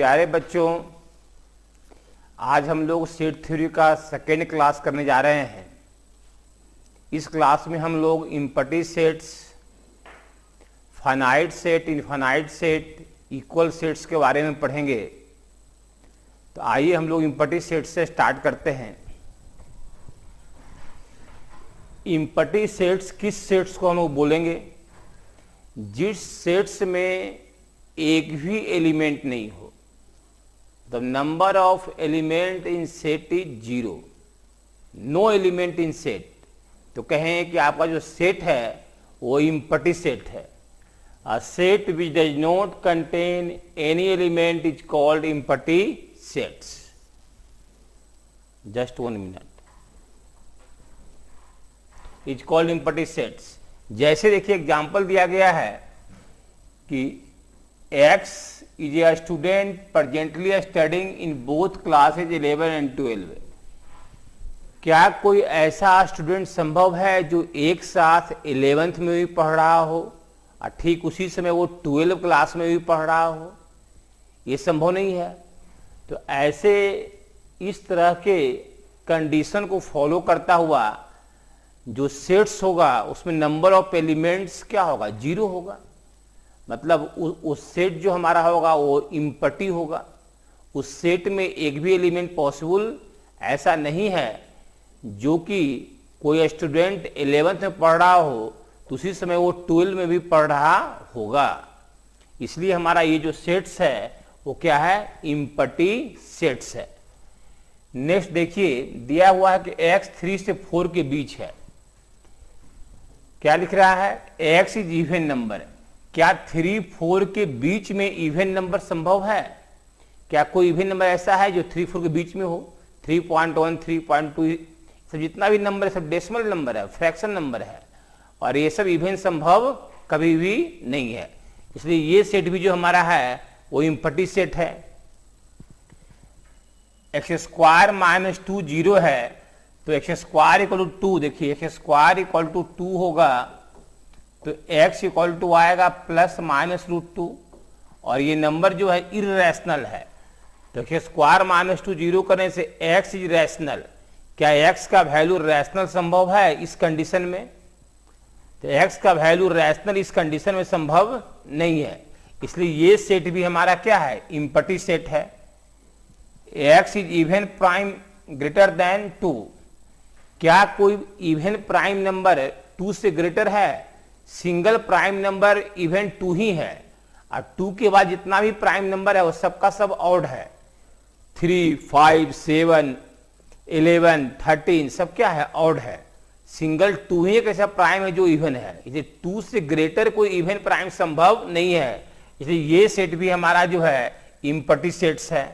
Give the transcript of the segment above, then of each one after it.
प्यारे बच्चों, आज हम लोग सेट थ्योरी का सेकेंड क्लास करने जा रहे हैं। इस क्लास में हम लोग empty sets, finite set, infinite set, equal sets के बारे में पढ़ेंगे। तो आइए हम लोग इम्पटी सेट से स्टार्ट करते हैं। इम्पटी सेट्स किस सेट्स को हम लोग बोलेंगे? जिस सेट्स में एक भी एलिमेंट नहीं हो। The number of element in set is 0, no element in set. तो कहें कि आपका जो सेट है वो इम्पटी सेट है। A set which does not contain any element is called empty sets. Just 1 minute. Is called empty sets. जैसे देखिए एग्जाम्पल दिया गया है कि X is a student presently studying in both classes 11 and 12। क्या कोई ऐसा स्टूडेंट संभव है जो एक साथ 11th में भी पढ़ रहा हो और ठीक उसी समय वो 12 क्लास में भी पढ़ रहा हो? ये संभव नहीं है। तो ऐसे इस तरह के कंडीशन को फॉलो करता हुआ जो सेट्स होगा उसमें नंबर ऑफ एलिमेंट्स क्या होगा? 0 होगा। मतलब उस सेट जो हमारा होगा वो इम्पटी होगा। उस सेट में एक भी एलिमेंट पॉसिबल ऐसा नहीं है जो कि कोई स्टूडेंट 11th में पढ़ रहा हो तो उसी समय वो 12 में भी पढ़ रहा होगा। इसलिए हमारा ये जो सेट्स है वो क्या है? इम्पटी सेट्स है। नेक्स्ट देखिए दिया हुआ है कि x 3 से 4 के बीच है। क्या लिख रहा है? x is even number. क्या 3, 4 के बीच में इवन नंबर संभव है? क्या कोई इवन नंबर ऐसा है जो 3, 4 के बीच में हो? 3.1, 3.2 सब जितना भी नंबर है सब डेसिमल नंबर है, फ्रैक्शन नंबर है, और ये सब इवन संभव कभी भी नहीं है। इसलिए ये सेट भी जो हमारा है वो इम्पटी सेट है। x² - 2 0 है तो x² = 2। देखिए x² = 2 होगा तो x = आएगा ±√2, और ये नंबर जो है इर्रेशनल है। तो x² - 2 0 करने से x इज रैशनल। क्या x का वैल्यू रैशनल संभव है इस कंडीशन में? तो x का वैल्यू रैशनल इस कंडीशन में संभव नहीं है। इसलिए ये सेट भी हमारा क्या है? इम्पटी सेट है। x is even prime greater than 2। क्या कोई इवन प्राइम नंबर 2 से ग्रेटर है? सिंगल प्राइम नंबर इवन 2 ही है, और 2 के बाद जितना भी प्राइम नंबर है वो सबका सब ऑड है। 3, 5, 7, 11, 13 सब क्या है? ऑड है। सिंगल 2 ही एक ऐसा प्राइम है जो इवन है। इसलिए 2 से ग्रेटर कोई इवन प्राइम संभव नहीं है। इसलिए ये सेट भी हमारा जो है इम्पटी सेट्स है।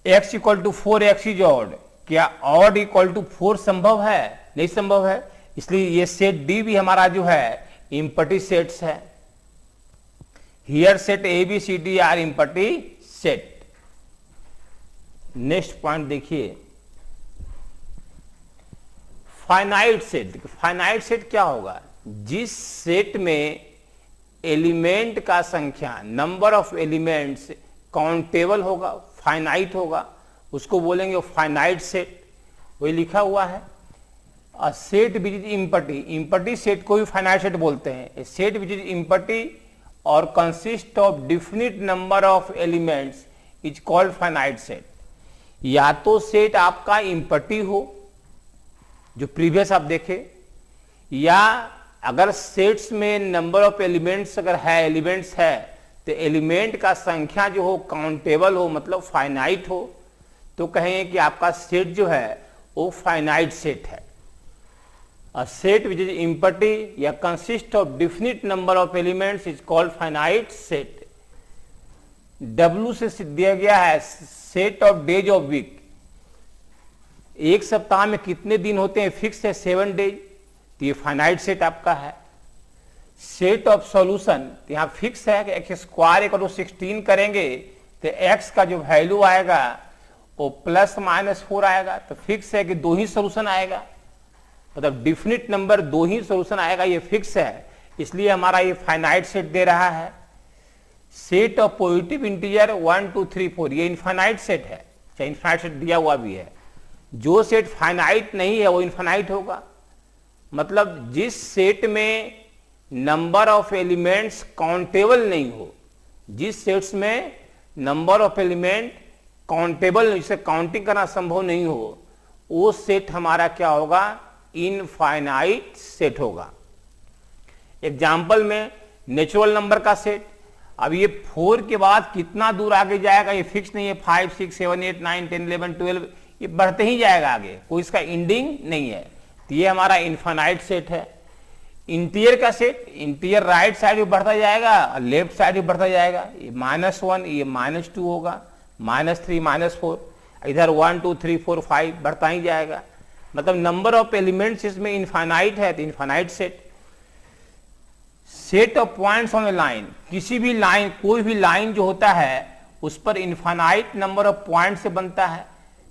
x = 4 x is odd. क्या ऑड = 4 संभव है? नहीं संभव है। इसलिए ये सेट डी भी हमारा जो है इम्पटी सेट्स है। Here set ABCD are empty set. Next point देखिए फाइनाइट सेट। फाइनाइट सेट क्या होगा? जिस सेट में एलिमेंट का संख्या, नंबर ऑफ एलिमेंट्स काउंटेबल होगा, फाइनाइट होगा, उसको बोलेंगे फाइनाइट सेट। वही लिखा हुआ है। A set which is empty. Empty set को भी फाइनाइट सेट बोलते हैं। सेट विच इज इम्पटी और consist of definite number of elements is called finite set. या तो सेट आपका इम्पटी हो जो प्रीवियस आप देखे, या अगर सेट्स में नंबर ऑफ एलिमेंट्स अगर है, एलिमेंट्स है, तो एलिमेंट का संख्या जो हो काउंटेबल हो, मतलब फाइनाइट हो, तो कहेंगे कि आपका सेट जो है वो फाइनाइट सेट है। A set which is empty या consist of definite number of elements is called finite set. W से दिया गया है set of days of week. एक सप्ताह में कितने दिन होते हैं? फिक्स है 7 डेज। तो ये फाइनाइट सेट आपका है। सेट ऑफ सॉल्यूशन यहाँ फिक्स है कि x² = 16 करेंगे तो x का जो वैल्यू आएगा वो ±4 आएगा। तो फिक्स है कि 2 ही सोल्यूशन आएगा, मतलब डिफिनिट नंबर 2 ही सोल्यूशन आएगा, ये फिक्स है। इसलिए हमारा ये फाइनाइट सेट दे रहा है। सेट ऑफ पॉजिटिव इंटीजर 1 2 3 4, ये इनफाइनाइट सेट है, चाहे इनफाइनाइट सेट दिया हुआ भी है। जो सेट फाइनाइट नहीं है वो इनफाइनाइट होगा। मतलब जिस सेट में नंबर ऑफ एलिमेंट्स काउंटेबल नहीं हो, जिस सेट्स में नंबर ऑफ एलिमेंट काउंटेबल नहीं, जिसे काउंटिंग करना संभव नहीं हो, वो सेट हमारा क्या होगा, इनफाइनाइट सेट होगा। एग्जाम्पल में नेचुरल नंबर का सेट, अब ये 4 के बाद कितना दूर आगे जाएगा ये फिक्स नहीं है, 5 6 7 8 9 10 11 12, ये बढ़ते ही जाएगा आगे, कोई इसका एंडिंग नहीं है। तो ये हमारा इनफाइनाइट सेट है। इंटीजर का सेट, इंटीजर राइट साइड भी बढ़ता जाएगा और लेफ्ट साइड भी बढ़ता जाएगा। ये -1, ये -2 होगा, -3 -4, इधर 1 2 3 4 5 बढ़ता ही जाएगा। मतलब नंबर ऑफ एलिमेंट्स इसमें इनफाइनाइट है, तो infinite set. Set of points on A line, किसी भी लाइन, कोई भी लाइन जो होता है उस पर इनफाइनाइट नंबर ऑफ पॉइंट से बनता है।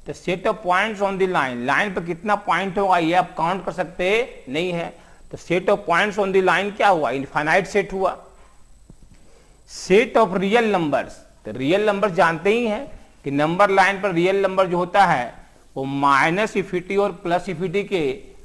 तो set of points on the line, line पर कितना पॉइंट होगा ये आप काउंट कर सकते नहीं है। तो set of points on the line क्या हुआ, इनफाइनाइट सेट हुआ। सेट ऑफ रियल नंबर्स, तो रियल नंबर जानते ही हैं कि नंबर लाइन पर रियल नंबर जो होता है वो -∞ और +∞ के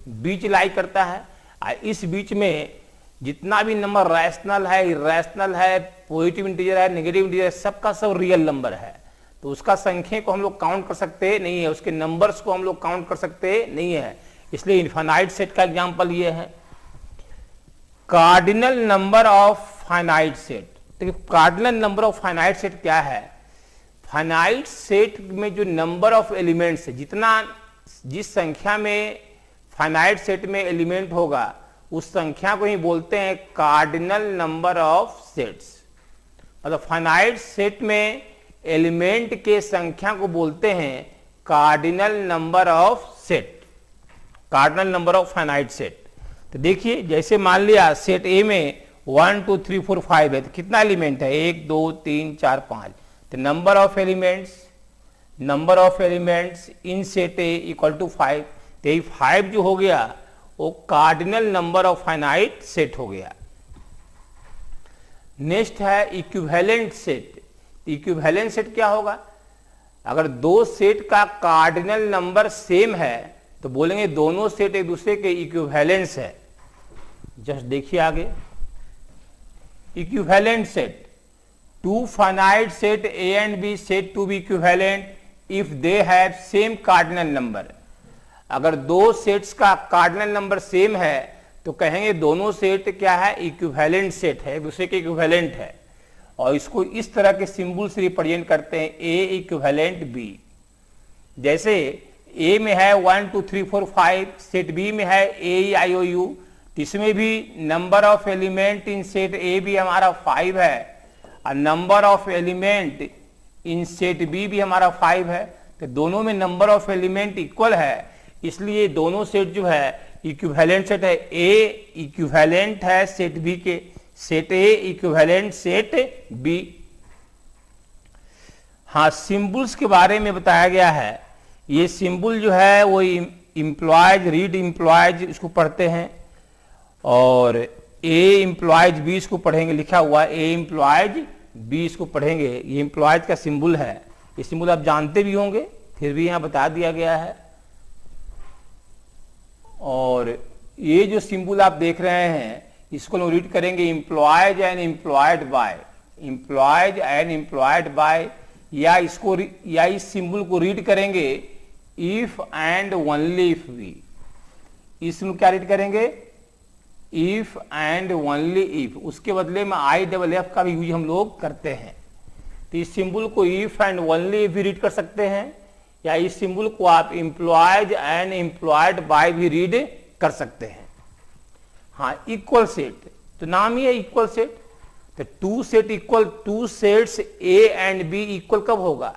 बीच लाई करता है। और इस बीच में जितना भी नंबर रैशनल है, इरेशनल है, पॉजिटिव इंटीजर है, नेगेटिव इंटीजर है, सबका सब रियल नंबर है। तो उसका संख्या को हम लोग काउंट कर सकते नहीं है, उसके नंबर्स को हम लोग काउंट कर सकते नहीं है, इसलिए इनफाइनाइट सेट का एग्जांपल ये है। Cardinal number of finite set, देखिए cardinal number of finite set क्या है। फाइनाइट सेट में जो नंबर ऑफ एलिमेंट्स है, जितना जिस संख्या में फाइनाइट सेट में एलिमेंट होगा उस संख्या को ही बोलते हैं कार्डिनल नंबर ऑफ सेट्स। मतलब फाइनाइट सेट में एलिमेंट के संख्या को बोलते हैं cardinal number of set, cardinal number of finite set. तो देखिए जैसे मान लिया सेट ए में 1 2 3 4 5 है, तो कितना एलिमेंट है, 1 2 3 4 5। तो number of elements in set A equal to 5। तो ये 5 जो हो गया वो cardinal number of finite set हो गया। नेक्स्ट है इक्विवेलेंट सेट। इक्विवेलेंट सेट क्या होगा, अगर दो सेट का कार्डिनल नंबर सेम है तो बोलेंगे दोनों सेट एक दूसरे के इक्विवेलेंस है। जस्ट देखिए आगे, equivalent set, two finite set A and B set to be equivalent if they have same cardinal number. अगर दो सेट्स का कार्डिनल नंबर सेम है तो कहेंगे दोनों सेट क्या है, इक्विवेलेंट सेट है, एक दूसरे के इक्विवेलेंट है। और इसको इस तरह के सिंबल से रिप्रेजेंट करते हैं, ए इक्विवेलेंट बी। जैसे ए में है 1 2 3 4 5, सेट बी में है ए आई ओ यू, इसमें भी number of element in set A भी हमारा 5 है और number of element in set B भी हमारा 5 है। तो दोनों में नंबर ऑफ एलिमेंट इक्वल है, इसलिए दोनों सेट जो है इक्विवेलेंट सेट है। ए इक्विवेलेंट है सेट बी के, set A equivalent set B. हाँ, सिंबल्स के बारे में बताया गया है। ये सिंबल जो है वो इम्प्लॉयज, रीड इम्प्लॉयज इसको पढ़ते हैं, और ए इम्प्लॉयज बी इसको पढ़ेंगे, लिखा हुआ है ए इम्प्लॉयज बी इसको पढ़ेंगे। ये इम्प्लॉयज का सिंबल है, ये सिंबल आप जानते भी होंगे, फिर भी यहाँ बता दिया गया है। और ये जो सिंबल आप देख रहे हैं इसको लोग रीड करेंगे implies and implied by, implies and implied by, या इसको या इस सिंबल को रीड करेंगे इफ एंड ओनली इफ वी। इसमें क्या रीड करेंगे, इफ एंड ओनली इफ, उसके बदले में IFF का भी यूज हम लोग करते हैं। तो इस सिंबल को इफ एंड ओनली इफ भी रीड कर सकते हैं, या इस सिंबल को आप एम्प्लॉयज एंड एम्प्लॉयड बाय भी रीड कर सकते हैं। हाँ, इक्वल सेट, तो नाम ही है इक्वल सेट। तो two set equal, two sets A and B equal कब होगा,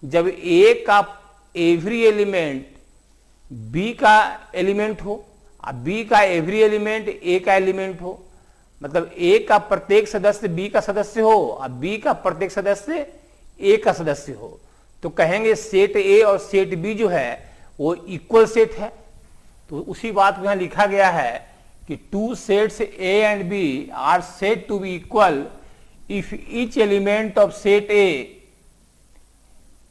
जब ए का एवरी एलिमेंट बी का एलिमेंट हो और बी का एवरी एलिमेंट ए का एलिमेंट हो। मतलब ए का प्रत्येक सदस्य बी का सदस्य हो और बी का प्रत्येक सदस्य ए का सदस्य हो, तो कहेंगे सेट ए और सेट बी जो है वो इक्वल सेट है। तो उसी बात को यहां लिखा गया है कि two sets A and B are said to be equal if each element of set A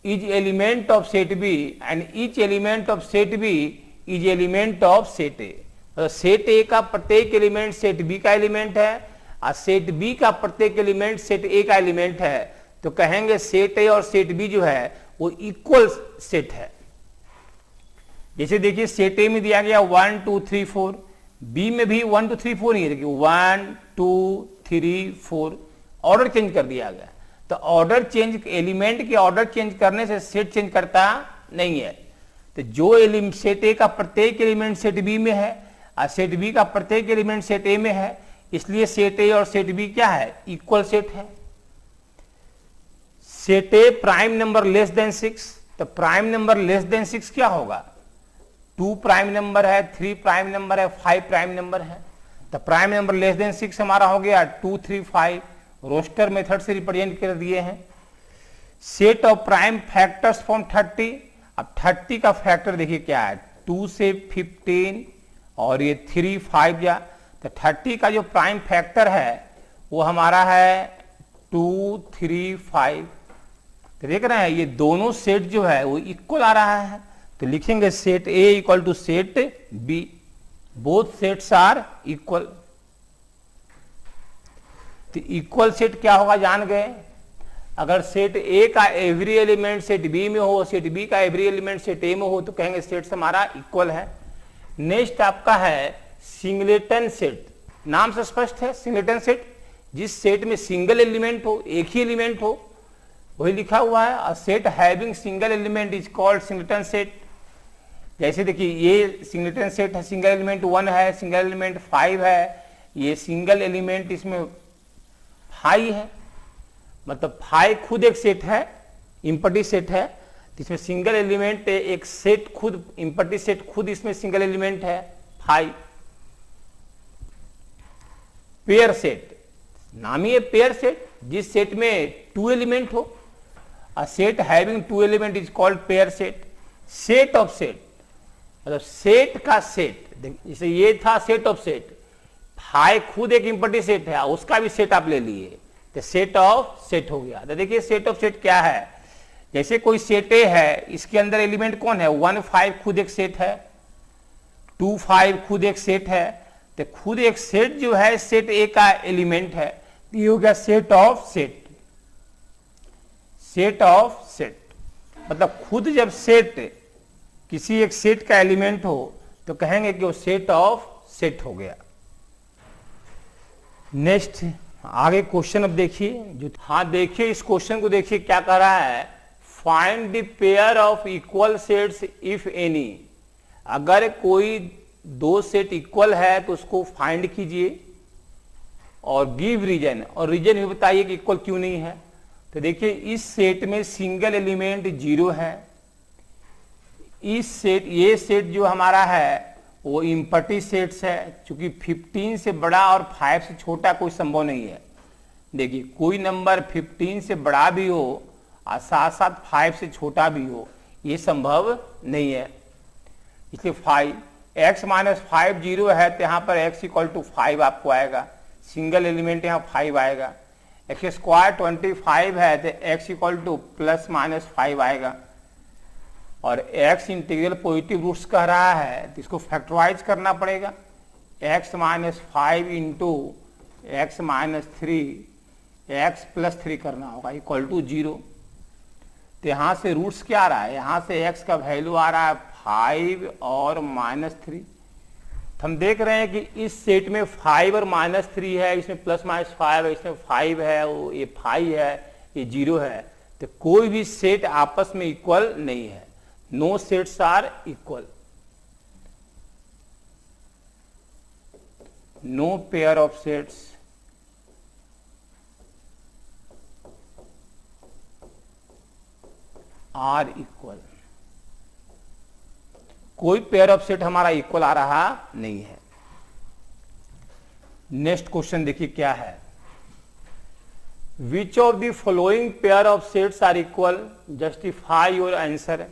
is element of set B and each element of set B is element of set A। Set A का प्रत्येक element set B का element है और set B का प्रत्येक element set A का element है, तो कहेंगे सेट ए और सेट बी जो है वो इक्वल सेट है। जैसे देखिए सेट ए में दिया गया 1 2 3 4, बी में भी 1 2 3 4 नहीं है, देखिए 1 2 3 4 ऑर्डर चेंज कर दिया गया। तो ऑर्डर चेंज, एलिमेंट के ऑर्डर चेंज करने से सेट चेंज करता नहीं है। तो जो सेट ए का प्रत्येक एलिमेंट सेट बी में है और सेट बी का प्रत्येक एलिमेंट सेट ए में है, इसलिए सेट ए और सेट बी क्या है, इक्वल सेट है। सेट ए प्राइम नंबर लेस देन 6, तो प्राइम नंबर लेस देन 6 क्या होगा, 2 प्राइम नंबर है, 3 प्राइम नंबर है, 5 प्राइम नंबर है। तो प्राइम नंबर लेस देन 6 हमारा हो गया 2 3 5, रोस्टर मेथड से रिप्रेजेंट कर दिए हैं। Set of prime factors from 30, अब 30 का फैक्टर देखिए क्या है, 2 से 15 और ये 3 5 जा, तो 30 का जो प्राइम फैक्टर है वो हमारा है 2 3 5। तो देख रहे हैं ये दोनों सेट जो है वो इक्वल आ रहा है, तो लिखेंगे set A equal to set B, both sets are equal. तो इक्वल सेट क्या होगा जान गए, अगर सेट ए का एवरी एलिमेंट सेट बी में हो, सेट बी का एवरी एलिमेंट सेट ए में हो, तो कहेंगे सेट हमारा इक्वल है। नेक्स्ट आपका है सिंगलेटन सेट, नाम से स्पष्ट है सिंगलेटन सेट, जिस सेट में सिंगल एलिमेंट हो, एक ही एलिमेंट हो, वही लिखा हुआ है। और set having single element is called singleton set. जैसे देखिए ये सिंगलेटन सेट है, सिंगल एलिमेंट 1 है, सिंगल एलिमेंट 5 है, ये सिंगल एलिमेंट इसमें 5 है, मतलब 5 खुद एक सेट है, इम्पटी सेट है, इसमें सिंगल एलिमेंट एक सेट खुद, इम्पटी सेट खुद इसमें सिंगल एलिमेंट है 5। पेयर सेट, नाम ही है पेयर सेट, जिस सेट में 2 एलिमेंट हो, a set having 2 element is called pair set. Set of set, मतलब सेट का सेट, जैसे ये था सेट ऑफ सेट, 5 खुद एक इम्पटी सेट है, उसका भी सेट आप ले लिए, तो सेट ऑफ सेट हो गया। तो देखिए सेट ऑफ सेट क्या है, जैसे कोई सेट ए है, इसके अंदर एलिमेंट कौन है, 1 5 खुद एक सेट है, 2 5 खुद एक सेट है, तो खुद एक सेट जो है सेट ए का एलिमेंट है, ये हो गया set of set. Set of set मतलब खुद जब सेट किसी एक सेट का एलिमेंट हो तो कहेंगे कि वो सेट ऑफ सेट हो गया। नेक्स्ट आगे क्वेश्चन अब देखिए, जो हाँ देखिए इस क्वेश्चन को देखिए क्या कह रहा है, find the pair of equal sets if any. अगर कोई 2 सेट इक्वल है तो उसको फाइंड कीजिए और गिव रीजन, और रीजन भी बताइए कि इक्वल क्यों नहीं है। तो देखिए इस सेट में सिंगल एलिमेंट 0 है, इस सेट, ये सेट जो हमारा है वो इम्पटी सेट्स है, क्योंकि 15 से बड़ा और 5 से छोटा कोई संभव नहीं है। देखिए कोई नंबर 15 से बड़ा भी हो और साथ साथ 5 से छोटा भी हो, ये संभव नहीं है। इसलिए 5 x माइनस 5 0 है, तो यहाँ पर x इक्वल टू 5 आपको आएगा, सिंगल एलिमेंट यहाँ 5 आएगा। x स्क्वायर 25 है, तो x equal two plus minus 5 आएगा। और x इंटीग्रल पॉजिटिव रूट्स कह रहा है, तो इसको फैक्टराइज करना पड़ेगा, x minus 5 into x minus 3 x plus 3 करना होगा इक्वल टू 0। तो यहाँ से रूट्स क्या आ रहा है, यहाँ से x का वैल्यू आ रहा है 5 और -3। हम देख रहे हैं कि इस सेट में 5 और -3 है, इसमें प्लस माइनस 5 है, इसमें 5 है, वो ये 5 है, ये 0 है, तो कोई भी सेट आपस में इक्वल नहीं है। No sets are equal, no pair of sets are equal, कोई पेयर ऑफ सेट हमारा इक्वल आ रहा नहीं है। नेक्स्ट क्वेश्चन देखिए क्या है, which of the following pair of sets are equal, justify your answer.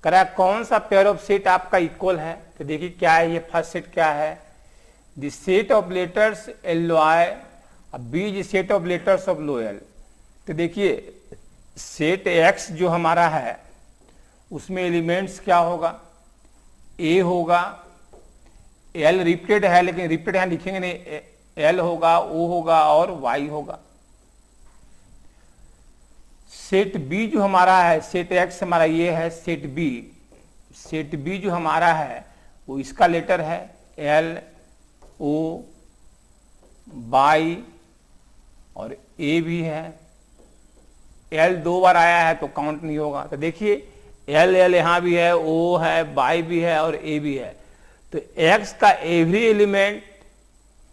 करा कौन सा पेयर ऑफ सेट आपका इक्वल है, तो देखिए क्या है, ये फर्स्ट सेट क्या है, the set of letters alloy अब B is set of letters of loyal. तो देखिए सेट एक्स जो हमारा है उसमें एलिमेंट्स क्या होगा, ए होगा, एल रिपीटेड है लेकिन रिपीटेड है लिखेंगे नहीं, एल होगा, ओ होगा और वाई होगा। सेट बी जो हमारा है, सेट एक्स हमारा ये है, सेट बी जो हमारा है वो इसका लेटर है एल, ओ, बाई और ए भी है। एल 2 बार आया है तो काउंट नहीं होगा। तो देखिए एल यहां भी है, ओ है, बाई भी है और ए भी है। तो एक्स का एवरी एलिमेंट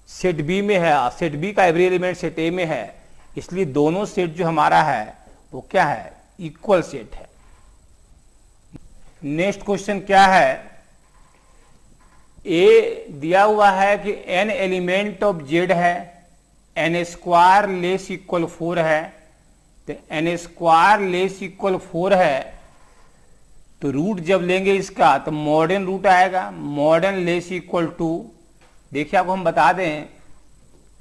सेट बी में है और सेट बी का एवरी एलिमेंट सेट ए में है, इसलिए दोनों सेट जो हमारा है वो क्या है, इक्वल सेट है। नेक्स्ट क्वेश्चन क्या है, ए दिया हुआ है कि एन एलिमेंट ऑफ जेड है, एन स्क्वायर लेस इक्वल 4 है। तो एन स्क्वायर लेस इक्वल 4 है तो रूट जब लेंगे इसका तो मॉडर्न रूट आएगा, मॉडर्न लेस इक्वल 2। देखिए आपको हम बता दें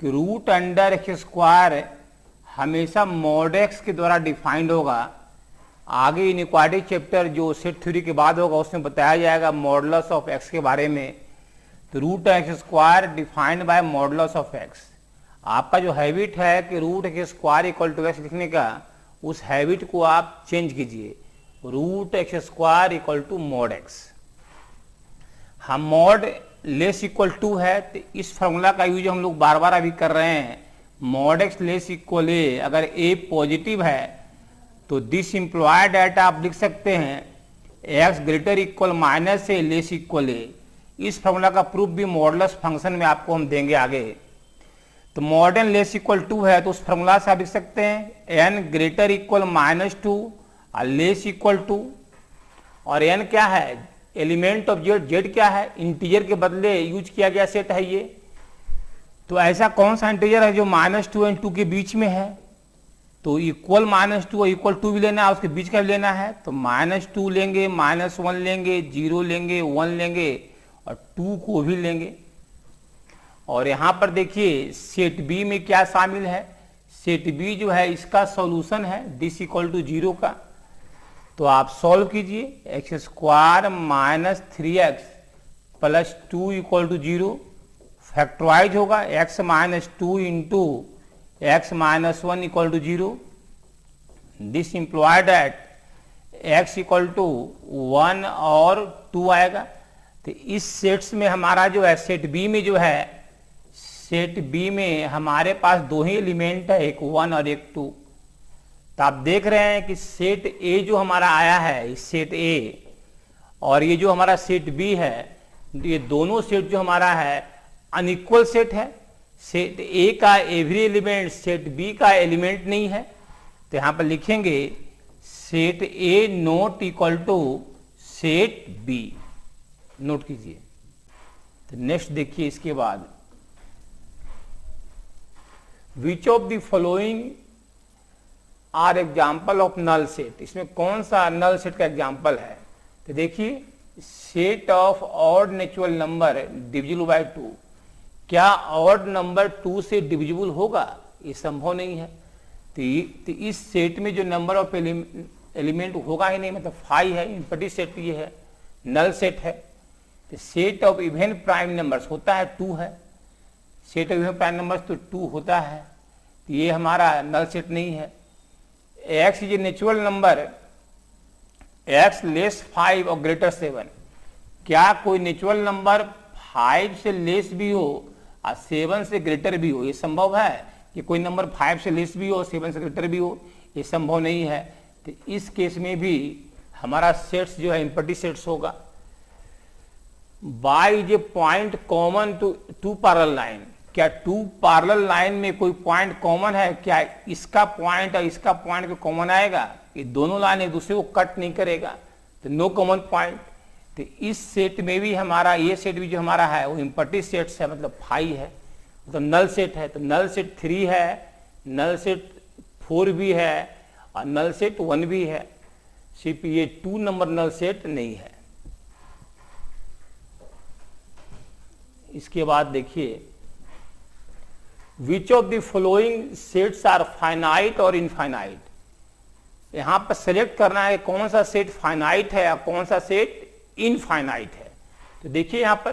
कि रूट अंडर एक्स स्क्वायर हमेशा मॉड एक्स के द्वारा डिफाइंड होगा। आगे इनइक्वालिटी चैप्टर जो सेट थ्योरी के बाद होगा उसमें बताया जाएगा मॉडुलस ऑफ एक्स के बारे में। तो root x square defined by modulus of x. आपका जो हैबिट है कि root x square equal to x लिखने का, उस हैबिट को आप चेंज कीजिए, root x square equal to mod x. हम मॉड लेस इक्वल 2 है तो इस फॉर्मूला का यूज हम लोग बार बार अभी कर रहे हैं। मॉड एक्स लेस इक्वल ए, अगर ए पॉजिटिव है तो दिस इंप्लॉय डेट आप लिख सकते हैं एक्स ग्रेटर इक्वल माइनस ए लेस इक्वल ए। इस फॉर्मूला का प्रूफ भी मॉडुलस फंक्शन में आपको हम देंगे आगे। तो मॉडर्न लेस इक्वल 2 है तो उस फॉर्मूला से आप लिख सकते हैं एन ग्रेटर इक्वल -2 और लेस इक्वल 2। और एन क्या है, एलिमेंट ऑफ जेड, जेड क्या है, इंटीजर के बदले यूज किया गया सेट है ये। तो ऐसा कौन सा इंटीजर है जो -2 और 2 के बीच में है, तो इक्वल -2 और इक्वल 2 भी लेना है, उसके बीच का भी लेना है। तो -2 लेंगे, -1 लेंगे, 0 लेंगे, 1 लेंगे और 2 को भी लेंगे। और यहां पर देखिए सेट बी में क्या शामिल है, सेट बी जो है इसका सॉल्यूशन है दिस इक्वल टू 0 का। तो आप सॉल्व कीजिए, x square -3x plus 2 equal to 0 factorise होगा, x -2 into x -1 equal to 0। This imply that x equal to 1 और 2 आएगा। तो इस सेट्स में हमारा जो है सेट बी में जो है, सेट बी में हमारे पास 2 ही एलिमेंट है, एक 1 और एक 2। तो आप देख रहे हैं कि सेट ए जो हमारा आया है, सेट ए और ये जो हमारा सेट बी है, ये दोनों सेट जो हमारा है अनइक्वल सेट है। सेट ए का एवरी एलिमेंट सेट बी का एलिमेंट नहीं है। तो यहां पर लिखेंगे set A not equal to set B, note कीजिए। तो नेक्स्ट देखिए इसके बाद, which of the following are example of null set. इसमें कौन सा नल सेट का एग्जाम्पल है, तो देखिए set of odd natural number divisible by 2। क्या ऑड नंबर 2 से डिविजिबल होगा, ये संभव नहीं है। तो इस सेट में जो नंबर ऑफ एलिमेंट होगा ही नहीं, मतलब 5 है, इम्पटी सेट ये है, नल सेट है। तो set of even prime numbers होता है 2 है, set of even prime numbers तो 2 होता है, तो ये हमारा नल सेट नहीं है। X is a natural number, x less 5 और ग्रेटर 7। क्या कोई नेचुरल नंबर 5 से लेस भी हो और 7 से ग्रेटर भी हो, ये संभव है कि कोई नंबर 5 से लेस भी हो, 7 से ग्रेटर भी हो, ये संभव नहीं है। तो इस केस में भी हमारा सेट्स जो है इम्पटी सेट्स होगा। Y is a point common to 2 parallel line. क्या 2 पैरेलल लाइन में कोई पॉइंट कॉमन है, क्या इसका पॉइंट और इसका पॉइंट को कॉमन आएगा, ये दोनों लाइन एक दूसरे को कट नहीं करेगा, तो नो कॉमन पॉइंट। तो इस सेट में भी हमारा ये सेट भी जो हमारा है वो इम्पटी सेट्स है, मतलब 5 है, मतलब नल सेट है। तो नल सेट 3 है, नल सेट 4 भी है और नल सेट 1 भी है, सिर्फ ये 2 नंबर नल सेट नहीं है। इसके बाद देखिए which of the following sets are finite और इनफाइनाइट। यहां पर सेलेक्ट करना है कौन सा सेट फाइनाइट है और कौन सा सेट इनफाइनाइट है। तो देखिए यहां पर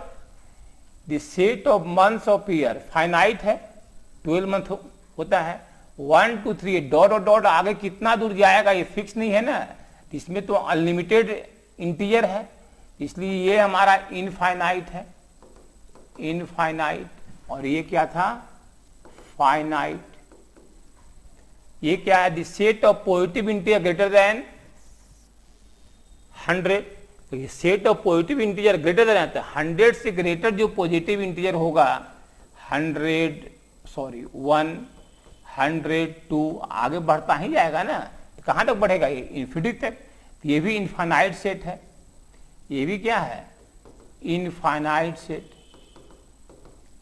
the set of months of year finite है, 12 मंथ होता है, 1 2 3 डॉट और डॉट आगे कितना दूर जाएगा ये फिक्स नहीं है ना, इसमें तो अनलिमिटेड इंटीजर है, इसलिए ये हमारा इनफाइनाइट है, इनफाइनाइट। और ये क्या था, फाइनाइट। ये क्या है, the set of positive integer greater than 100। तो ये set of positive integer greater than आता है 100 से ग्रेटर जो पॉजिटिव इंटीजर होगा 100 1 100 2 आगे बढ़ता ही जाएगा ना, कहां तक बढ़ेगा ये, इन्फिनिटी तक। तो ये भी इनफाइनाइट सेट है, ये भी क्या है, इनफाइनाइट सेट,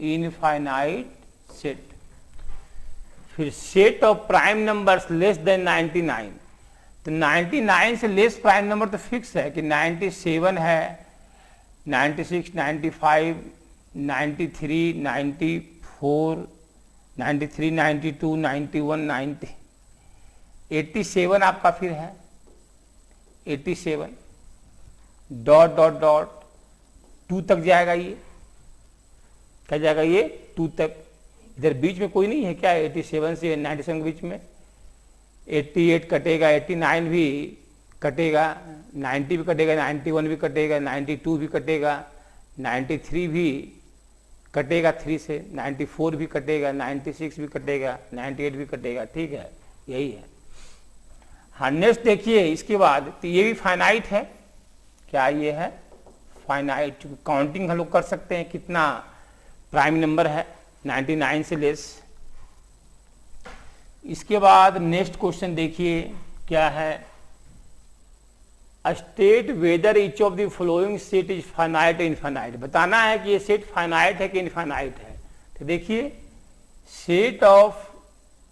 इनफाइनाइट सेट। फिर set of prime numbers less than 99। तो 99 से लेस प्राइम नंबर तो फिक्स है कि 97 है, 96 95 93 94 93 92 91 90 87 आपका फिर है, 87 डॉट डॉट डॉट 2 तक जाएगा, ये क्या जाएगा, ये 2 तक। इधर बीच में कोई नहीं है क्या, 87 से 97 के बीच में 88 कटेगा, 89 भी कटेगा, 90 भी कटेगा, 91 भी कटेगा, 92 भी कटेगा, 93 भी कटेगा 3 से, 94 भी कटेगा, 96 भी कटेगा, 98 भी कटेगा, ठीक है, यही है। हाँ नेक्स्ट देखिए इसके बाद, तो ये भी फाइनाइट है, क्या ये है, फाइनाइट। काउंटिंग हम लोग कर सकते हैं कितना प्राइम नंबर है 99 से लेस। इसके बाद नेक्स्ट क्वेश्चन देखिए क्या है, state whether each of the following set is finite infinite. बताना है कि ये सेट फाइनाइट है कि इनफाइनाइट है। तो देखिए set of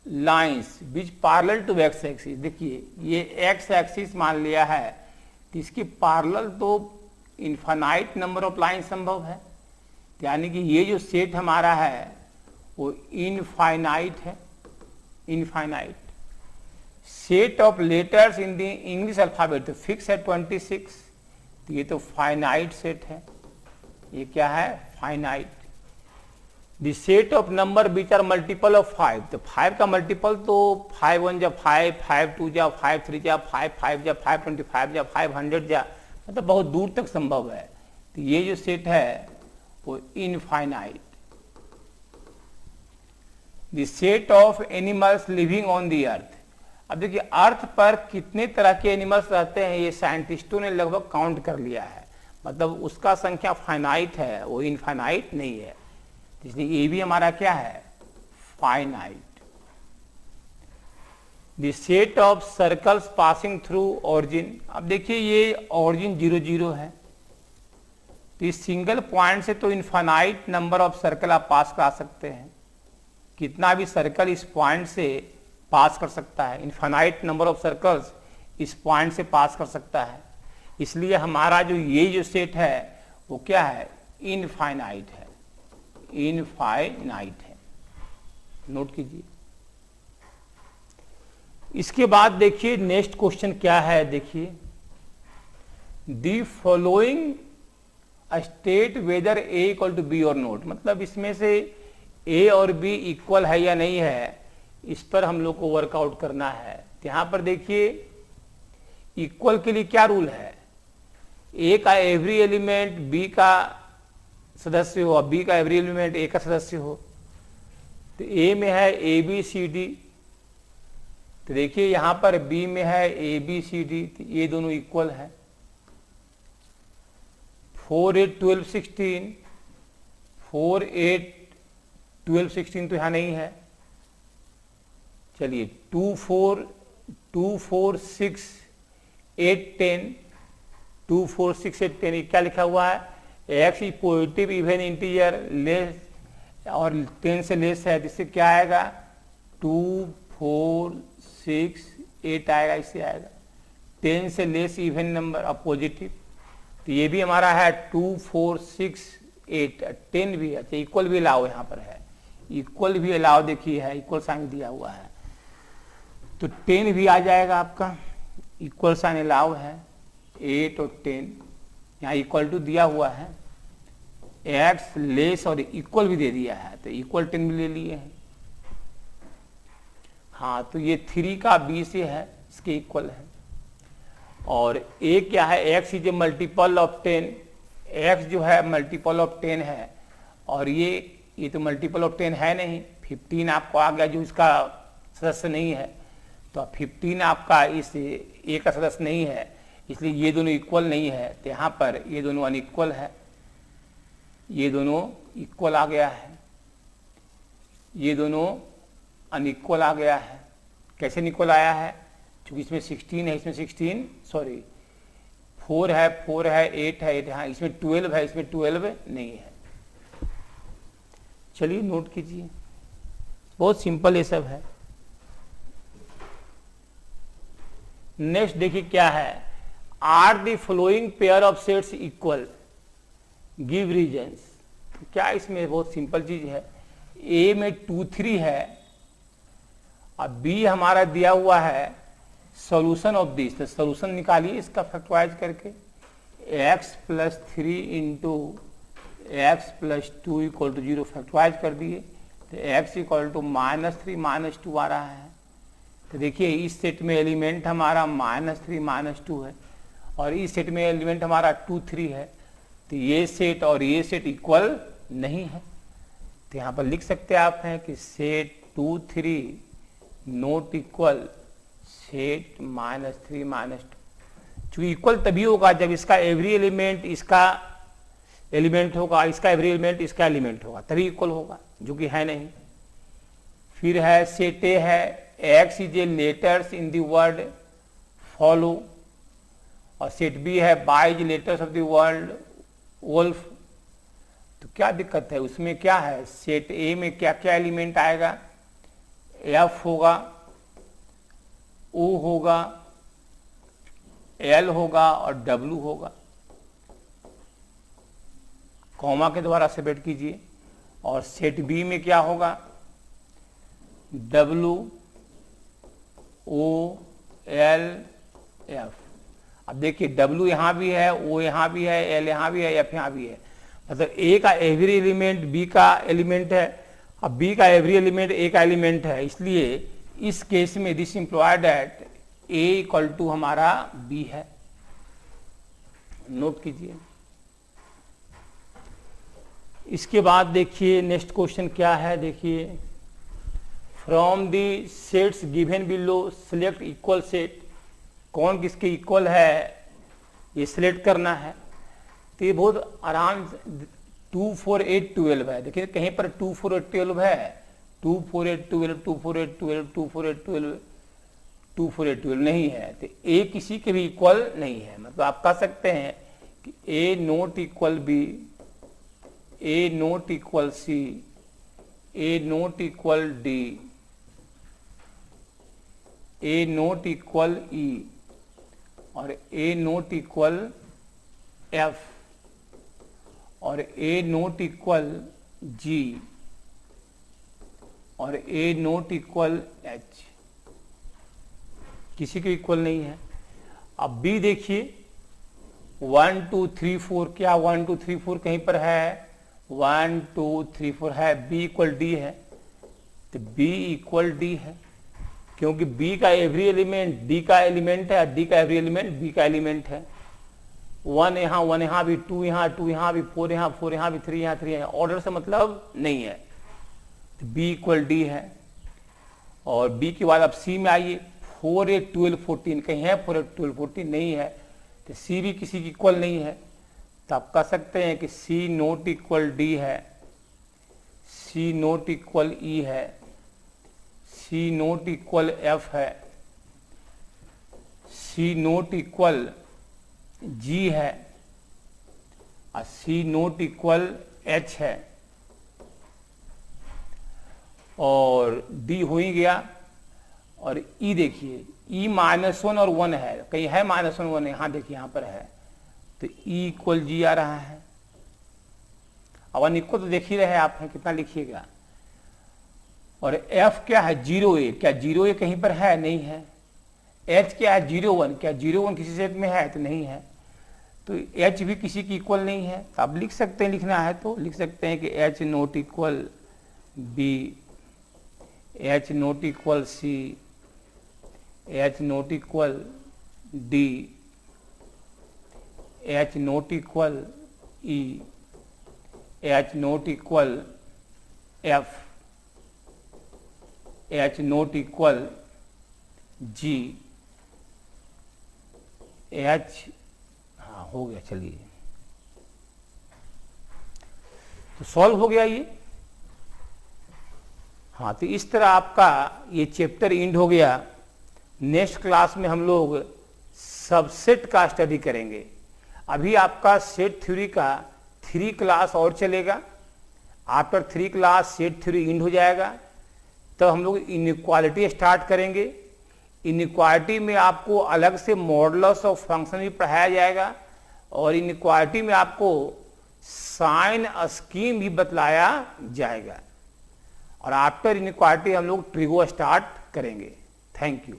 lines which parallel to x axis, देखिए ये एक्स एक्सिस मान लिया है, तो इसके पैरेलल तो इनफाइनाइट नंबर ऑफ लाइन संभव है, यानी कि ये जो सेट हमारा है वो इनफाइनाइट है, infinite. Set of letters in the English alphabet तो फिक्स है 26, तो ये तो फाइनाइट सेट है, ये क्या है, finite. The set of number which are multiple of 5, तो 5 का मल्टीपल तो 5 1 जा 5, 5 2 जा 5 3 जा 5 5 जा 5 25 जा 500 जा, मतलब बहुत दूर तक संभव है। तो ये जो सेट है वो infinite. The set of animals living on the earth, अब देखिए अर्थ पर कितने तरह के एनिमल्स रहते हैं ये साइंटिस्टों ने लगभग काउंट कर लिया है, मतलब उसका संख्या फाइनाइट है, वो इनफाइनाइट नहीं है, इसलिए ये भी हमारा क्या है, finite. The set of circles passing through origin, अब देखिए ये ऑरिजिन 0 0 है, तो इस सिंगल पॉइंट से तो इनफाइनाइट नंबर ऑफ सर्कल आप पास करा सकते हैं, कितना भी सर्कल इस पॉइंट से पास कर सकता है, इनफाइनाइट नंबर ऑफ सर्कल्स इस पॉइंट से पास कर सकता है, इसलिए हमारा जो ये जो सेट है वो क्या है, इनफाइनाइट है, इनफाइनाइट है, नोट कीजिए। इसके बाद देखिए नेक्स्ट क्वेश्चन क्या है, देखिए the following state whether A equal to B और नोट, मतलब इसमें से ए और बी इक्वल है या नहीं है, इस पर हम लोग को वर्कआउट करना है। यहां पर देखिए इक्वल के लिए क्या रूल है, ए का एवरी एलिमेंट बी का सदस्य हो और बी का एवरी एलिमेंट ए का सदस्य हो। तो ए में है ए बी सी डी, तो देखिए यहां पर बी में है ए बी सी डी, तो ये दोनों इक्वल है। 4 8 12 16, 4 8 12 16 तो यहां नहीं है। चलिए 2 4 6 8 10, 2 4 6 8 10, क्या लिखा हुआ है, x is positive even integer less और 10 से लेस है, जिससे क्या आएगा 2 4 6 8 आएगा, इससे आएगा 10 से less even number of positive, तो ये भी हमारा है 2 4 6 8 10 भी है, अच्छा इक्वल भी लाओ यहाँ पर है, इक्वल भी अलाउ देखिए है, इक्वल साइन दिया हुआ है, तो 10 भी आ जाएगा आपका, इक्वल साइन अलाउ है, 8 और 10 यहाँ इक्वल टू दिया हुआ है, x लेस और इक्वल भी दे दिया है, तो इक्वल 10 भी ले लिए हैं। हाँ, तो ये 3 का b से है, इसके इक्वल है। और a क्या है, x is a multiple of 10, x जो है मल्टीपल ऑफ 10 है, और ये तो मल्टीपल ऑफ 10 है नहीं, 15 आपको आ गया जो इसका सदस्य नहीं है, तो 15 आपका इस a का सदस्य नहीं है, इसलिए ये दोनों इक्वल नहीं है, तो यहाँ पर ये दोनों अनइक्वल है, ये दोनों इक्वल आ गया है, ये दोनों अनइक्वल आ गया है। कैसे निकल आया है, क्योंकि इसमें 16 है, इसमें 4 है, 4 है, 8 है, 8 हाँ, इसमें 12 है, इसमें 12 नहीं है। चलिए नोट कीजिए, बहुत सिंपल ये सब है। नेक्स्ट देखिए क्या है, are the following pair of sets equal, give reasons. क्या इसमें बहुत सिंपल चीज है, ए में 2 3 है, अब बी हमारा दिया हुआ है सॉल्यूशन ऑफ दिस, तो सॉल्यूशन निकालिए इसका फैक्टराइज करके, x plus 3 into x plus 2 equal to 0 factorise कर दिए, तो x इक्वल टू -3 -2 आ रहा है। तो देखिए इस सेट में एलिमेंट हमारा -3 -2 है, और इस सेट में एलिमेंट हमारा 2 3 है, तो ये सेट और ये सेट इक्वल नहीं है। तो यहाँ पर लिख सकते आप हैं कि सेट 2 3 नोट इक्वल सेट -3 -2। चूंकि इक्वल तभी होगा जब इसका एवरी एलिमेंट इसका एलिमेंट होगा, इसका एवरी एलिमेंट इसका एलिमेंट होगा, तभी इक्वल होगा, जो कि है नहीं। फिर है सेट ए है, x is a letters in the word follow, और सेट बी है y is letters of the word wolf. तो क्या दिक्कत है उसमें, क्या है सेट ए में क्या क्या एलिमेंट आएगा, एफ होगा, ओ होगा, एल होगा और डब्ल्यू होगा। कॉमा के द्वारा सेपरेट कीजिए। और सेट बी में क्या होगा, डब्ल्यू ओ एल एफ। अब देखिए डब्ल्यू यहां भी है, ओ यहां भी है, एल यहां भी है, एफ यहां भी है, मतलब ए का एवरी एलिमेंट बी का एलिमेंट है, अब बी का एवरी एलिमेंट ए का एलिमेंट है, इसलिए इस केस में this imply that A equal to हमारा बी है। नोट कीजिए। इसके बाद देखिए नेक्स्ट क्वेश्चन क्या है, देखिए from the sets given below select equal set. कौन किसके इक्वल है ये सिलेक्ट करना है। तो ये बहुत आराम, 2 4 8 12 है। देखिए कहीं पर 2 4 8 12 है, 2 4 8 12 2 4 8 12 2 4 8 12 2 4 8 12 नहीं है, तो ए किसी के भी इक्वल नहीं है। मतलब आप कह सकते हैं कि ए नोट इक्वल बी, ए नोट इक्वल सी, ए नोट इक्वल डी, ए नोट इक्वल ई, और ए नोट इक्वल एफ, और ए नोट इक्वल जी, और ए नोट इक्वल एच। किसी के इक्वल नहीं है। अब बी देखिए 1 2 3 4, क्या 1 2 3 4 कहीं पर है, 1 2 3 4 है, बी इक्वल डी है, तो बी इक्वल डी है, क्योंकि बी का एवरी एलिमेंट डी का एलिमेंट है, डी का एवरी एलिमेंट बी का एलिमेंट है। 1 यहाँ 1 यहाँ भी, 2 यहाँ 2 यहाँ भी, 4 यहाँ 4 यहाँ भी, 3 यहाँ 3 यहाँ, ऑर्डर से मतलब नहीं है, तो बी इक्वल डी है। और बी के बाद अब सी में आइए, 4 8 12 14 कहीं है, 4 8 12 14 नहीं है, तो सी भी किसी की इक्वल नहीं है। तो आप कह सकते हैं कि सी नोट इक्वल डी है, सी नोट इक्वल ई है, सी नोट इक्वल एफ है, सी नोट इक्वल जी है, और सी नोट इक्वल एच है, और डी हो ही गया। और ई देखिए ई -1 और 1 है, कहीं है -1 1, यहां देखिए यहां पर है, तो ई इक्वल जी आ रहा है। अब अनइक्वल तो देख ही रहे आप हैं, कितना लिखिएगा। और एफ क्या है 0a, क्या 0a कहीं पर है? नहीं है। एच क्या है 0 1, क्या 0 1 किसी सेट में है? तो नहीं है। तो एच भी किसी की इक्वल नहीं है। तो आप लिख सकते हैं, लिखना है तो लिख सकते हैं कि H not equal B, H not equal C, H not equal D, H not equal E, H not equal F, H not equal G, H, हाँ हो गया। चलिए, तो सॉल्व हो गया ये। हाँ, तो इस तरह आपका ये चैप्टर एंड हो गया। नेक्स्ट क्लास में हम लोग सबसेट का स्टडी करेंगे। अभी आपका सेट थ्योरी का 3 क्लास और चलेगा। After 3 class set theory and हो जाएगा। तो हम लोग इनइक्वालिटी स्टार्ट करेंगे। इनइक्वालिटी में आपको अलग से मॉडुलस ऑफ फंक्शन भी पढ़ाया जाएगा और इनइक्वालिटी में आपको साइन स्कीम भी बतलाया जाएगा। और आफ्टर इनइक्वालिटी हम लोग ट्रिगो स्टार्ट करेंगे। Thank you.